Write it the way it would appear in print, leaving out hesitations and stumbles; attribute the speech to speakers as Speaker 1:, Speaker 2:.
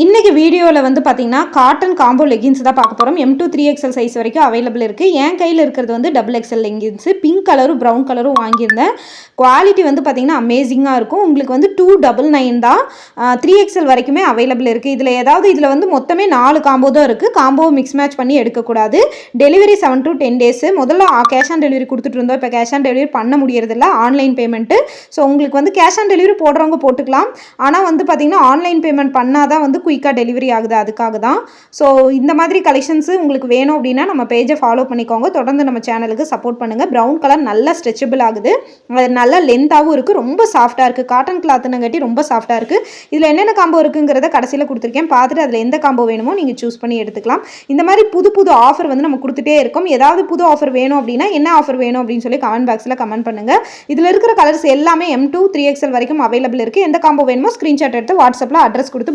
Speaker 1: இன்றைக்கி வீடியோவில் வந்து பார்த்திங்கன்னா காட்டன் காம்போ லெகின்ஸ் தான் பார்க்க போகிறோம். M2 3XL சைஸ் வரைக்கும் அவைலபிள் இருக்குது. என் கையில் இருக்கிறது வந்து XXL லெகின்ஸு. பிங்க் கலரும் ப்ரௌன் கலரும் வாங்கியிருந்தேன். குவாலிட்டி வந்து பார்த்திங்கன்னா அமேசிங்காக இருக்கும். உங்களுக்கு வந்து 299 தான். 3XL வரைக்குமே அவைலபிள் இருக்குது. இதில் வந்து மொத்தமே 4 காம்போ தான் இருக்குது. காம்போ மிக்ஸ் மேட்ச் பண்ணி எடுக்கக்கூடாது. Delivery 7 to 10 days. முதல்ல கேஷ் ஆன் டெலிவரி கொடுத்துட்டு இருந்தோம். இப்போ கேஷ் ஆன் டெலிவரி பண்ண முடியறதில்ல, ஆன்லைன் பேமெண்ட்டு. ஸோ உங்களுக்கு வந்து கேஷ் ஆன் டெலிவரி போடுறவங்க போட்டுக்கலாம். ஆனால் வந்து பார்த்திங்கன்னா ஆன்லைன் பேமெண்ட் பண்ணால் தான் வந்து குயிக்காக டெலிவரி ஆகுது, அதுக்காக தான். ஸோ இந்த மாதிரி கலெக்ஷன்ஸு உங்களுக்கு வேணும் அப்படின்னா நம்ம பேஜை ஃபாலோ பண்ணிக்கோங்க. தொடர்ந்து நம்ம சேனலுக்கு சப்போர்ட் பண்ணுங்கள். ப்ரௌன் கலர் நல்லா ஸ்ட்ரெச்சபிள் ஆகுது, அது நல்லா லென்த்தாகவும் இருக்குது, ரொம்ப சாஃப்டாக இருக்குது. காட்டன் கிளாத்துனங்காட்டி ரொம்ப சாஃப்டாக இருக்குது. இதில் என்னென்ன காம்போ இருக்குங்கிறத கடைசியில் கொடுத்துருக்கேன். பார்த்துட்டு அதில் எந்த காம்போ வேணுமோ நீங்கள் சூஸ் பண்ணி எடுத்துக்கலாம். இந்த மாதிரி புது புது ஆஃபர் வந்து நம்ம கொடுத்துட்டே இருக்கோம். ஏதாவது புது ஆஃபர் வேணும் அப்படின்னா என்ன ஆஃபர் வேணும் அப்படின்னு சொல்லி கமெண்ட் பாக்ஸில் கமெண்ட் பண்ணுங்கள். இதில் இருக்கிற கலர்ஸ் எல்லாமே M2 3XL வரைக்கும் அவைலபிள் இருக்குது. எந்த காம்போ வேணுமோ ஸ்க்ரீன்ஷாட் எடுத்து வாட்ஸ்அப்பில் அட்ரஸ் கொடுத்து